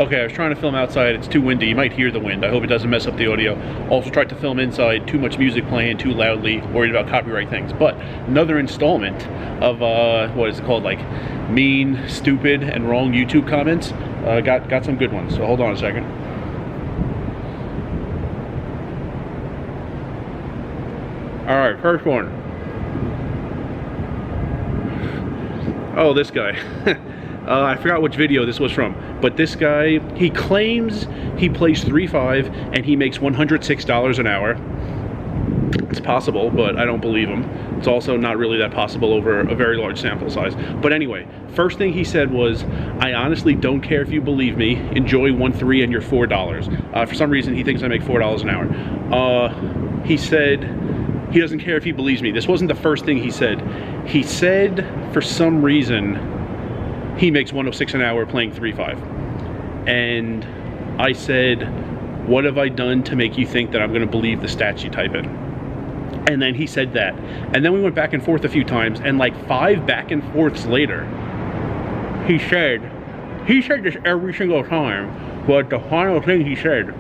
Okay, I was trying to film outside. It's too windy. You might hear the wind. I hope it doesn't mess up the audio. Also tried to film inside. Too much music playing, too loudly. Worried about copyright things. But another installment of, what is it called? Like, mean, stupid, and wrong YouTube comments. Got some good ones. So hold on a second. Alright, first one. Oh, this guy. I forgot which video this was from, but this guy, he claims he plays 3-5 and he makes $106 an hour. It's possible, but I don't believe him. It's also not really that possible over a very large sample size. But anyway, first thing he said was, I honestly don't care if you believe me. Enjoy 1-3 and you're $4. For some reason, he thinks I make $4 an hour. He said he doesn't care if he believes me. This wasn't the first thing he said. He said, for some reason, he makes 106 an hour playing 3-5. And I said, what have I done to make you think that I'm going to believe the stats you type in? And then he said that. And then we went back and forth a few times, and like 5 back and forths later, he said this every single time, but the final thing he said,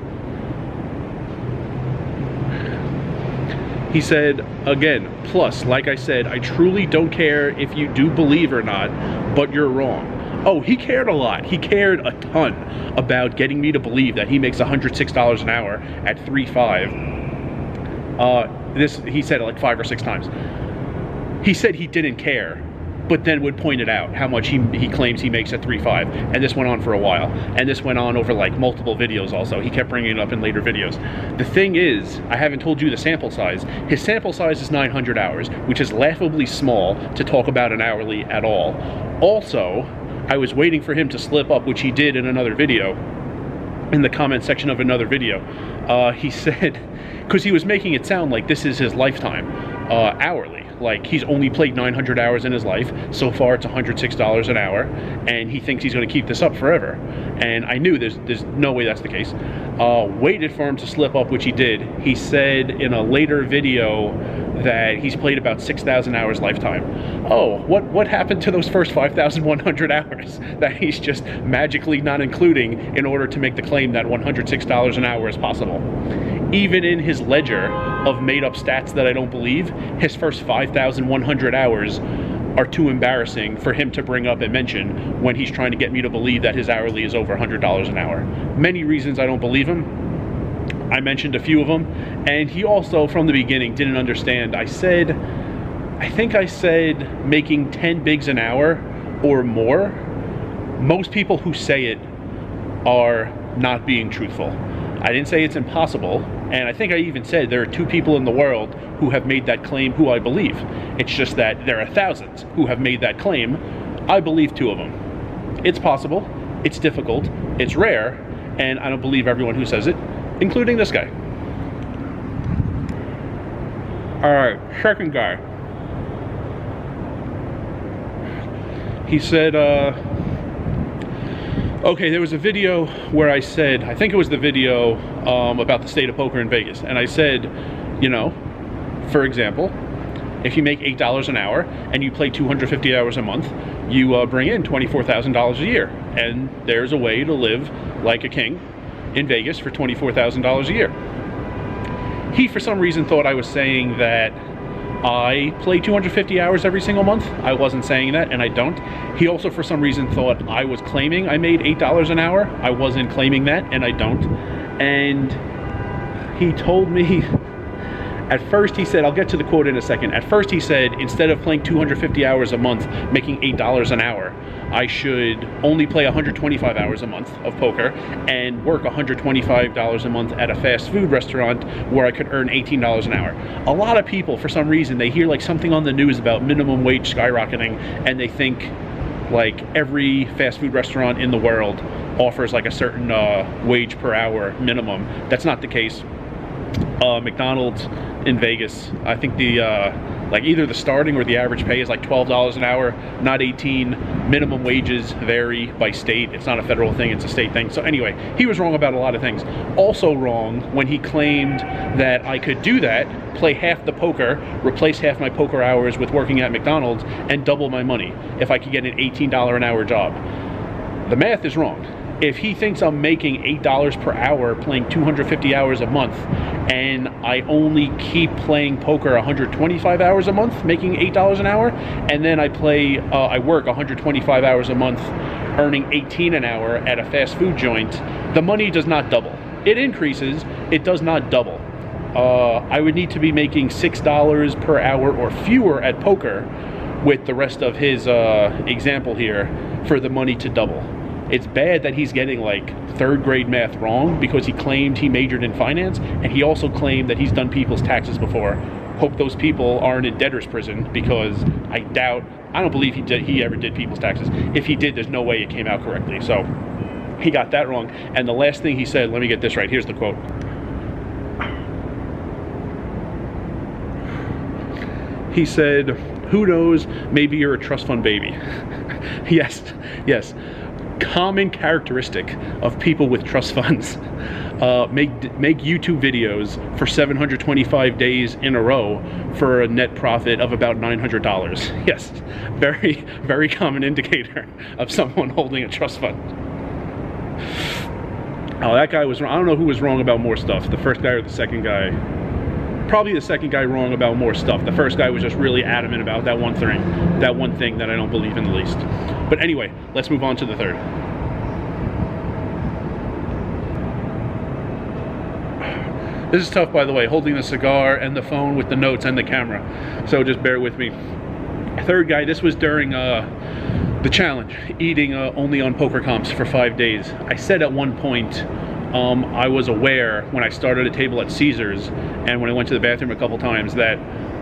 again, plus, like I said, I truly don't care if you do believe or not, but you're wrong. Oh, he cared a lot. He cared a ton about getting me to believe that he makes $106 an hour at 3-5. He said it like 5 or 6 times. He said he didn't care, but then would point it out how much he claims he makes at 3-5. And this went on for a while. And this went on over like multiple videos also. He kept bringing it up in later videos. The thing is, I haven't told you the sample size. His sample size is 900 hours, which is laughably small to talk about an hourly at all. Also, I was waiting for him to slip up, which he did in another video, in the comment section of another video. He said, because he was making it sound like this is his lifetime, hourly. Like, he's only played 900 hours in his life. So far, it's $106 an hour, and he thinks he's going to keep this up forever. And I knew there's no way that's the case. Waited for him to slip up, which he did. He said in a later video that he's played about 6,000 hours lifetime. Oh, what happened to those first 5,100 hours that he's just magically not including in order to make the claim that $106 an hour is possible? Even in his ledger of made-up stats that I don't believe, his first 5,100 hours are too embarrassing for him to bring up and mention when he's trying to get me to believe that his hourly is over $100 an hour. Many reasons I don't believe him. I mentioned a few of them, and he also, from the beginning, didn't understand. I think I said making 10 bigs an hour or more. Most people who say it are not being truthful. I didn't say it's impossible, and I think I even said there are 2 people in the world who have made that claim who I believe. It's just that there are thousands who have made that claim. I believe 2 of them. It's possible, it's difficult, it's rare, and I don't believe everyone who says it, including this guy. Alright, second guy. He said, okay, there was a video where I said, I think it was the video about the state of poker in Vegas, and I said, you know, for example, if you make $8 an hour and you play 250 hours a month, you bring in $24,000 a year, and there's a way to live like a king in Vegas for $24,000 a year. He, for some reason, thought I was saying that I play 250 hours every single month. I wasn't saying that, and I don't. He also, for some reason, thought I was claiming I made $8 an hour. I wasn't claiming that, and I don't. And he told me, at first he said, I'll get to the quote in a second. At first he said, instead of playing 250 hours a month, making $8 an hour, I should only play 125 hours a month of poker and work $125 a month at a fast food restaurant where I could earn $18 an hour. A lot of people, for some reason, they hear like something on the news about minimum wage skyrocketing, and they think like every fast food restaurant in the world offers like a certain wage per hour minimum. That's not the case. McDonald's in Vegas, I think the like either the starting or the average pay is like $12 an hour, not 18. Minimum wages vary by state. It's not a federal thing, it's a state thing. So anyway, he was wrong about a lot of things. Also wrong when he claimed that I could do that, play half the poker, replace half my poker hours with working at McDonald's, and double my money if I could get an $18 an hour job. The math is wrong. If he thinks I'm making $8 per hour playing 250 hours a month, and I only keep playing poker 125 hours a month, making $8 an hour, and then I work 125 hours a month, earning 18 an hour at a fast food joint, the money does not double. It increases, it does not double. I would need to be making $6 per hour or fewer at poker with the rest of his example here for the money to double. It's bad that he's getting like third grade math wrong, because he claimed he majored in finance, and he also claimed that he's done people's taxes before. Hope those people aren't in debtor's prison, because I don't believe he ever did people's taxes. If he did, there's no way it came out correctly. So he got that wrong. And the last thing he said, let me get this right, here's the quote. He said, "Who knows, maybe you're a trust fund baby." Yes. Common characteristic of people with trust funds. Make YouTube videos for 725 days in a row for a net profit of about $900. Yes, very, very common indicator of someone holding a trust fund. Oh, that guy was wrong. I don't know who was wrong about more stuff, the first guy or the second guy. Probably the second guy wrong about more stuff. The first guy was just really adamant about that one thing that I don't believe in the least. But anyway, let's move on to the third. This is tough, by the way, holding the cigar and the phone with the notes and the camera, so just bear with me. Third guy, this was during the challenge, eating only on poker comps for 5 days. I said at one point, I was aware when I started a table at Caesars and when I went to the bathroom a couple times that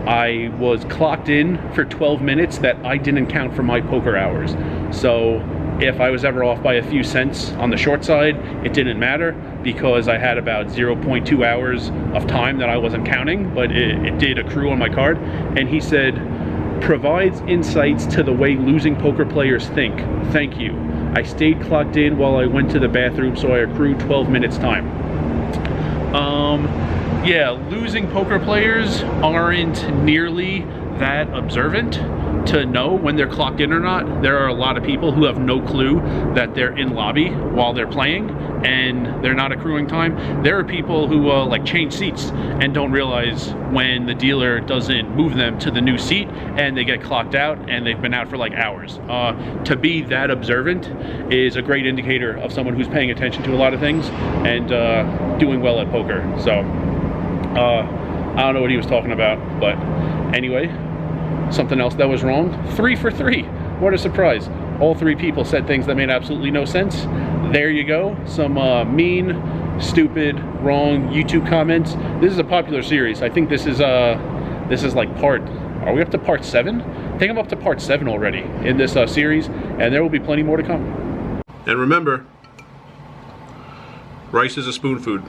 I was clocked in for 12 minutes that I didn't count for my poker hours. So if I was ever off by a few cents on the short side, it didn't matter, because I had about 0.2 hours of time that I wasn't counting, but it did accrue on my card. And he said, "Provides insights to the way losing poker players think. Thank you. I stayed clocked in while I went to the bathroom, so I accrued 12 minutes time." Yeah, losing poker players aren't nearly that observant to know when they're clocked in or not. There are a lot of people who have no clue that they're in lobby while they're playing and they're not accruing time. There are people who like change seats and don't realize when the dealer doesn't move them to the new seat, and they get clocked out and they've been out for like hours. To be that observant is a great indicator of someone who's paying attention to a lot of things and doing well at poker. So I don't know what he was talking about, but anyway, something else that was wrong. 3 for 3. What a surprise. All three people said things that made absolutely no sense. There you go. Some mean, stupid, wrong YouTube comments. This is a popular series. I think this is like are we up to part 7? I think I'm up to part 7 already in this series, and there will be plenty more to come. And remember, rice is a spoon food.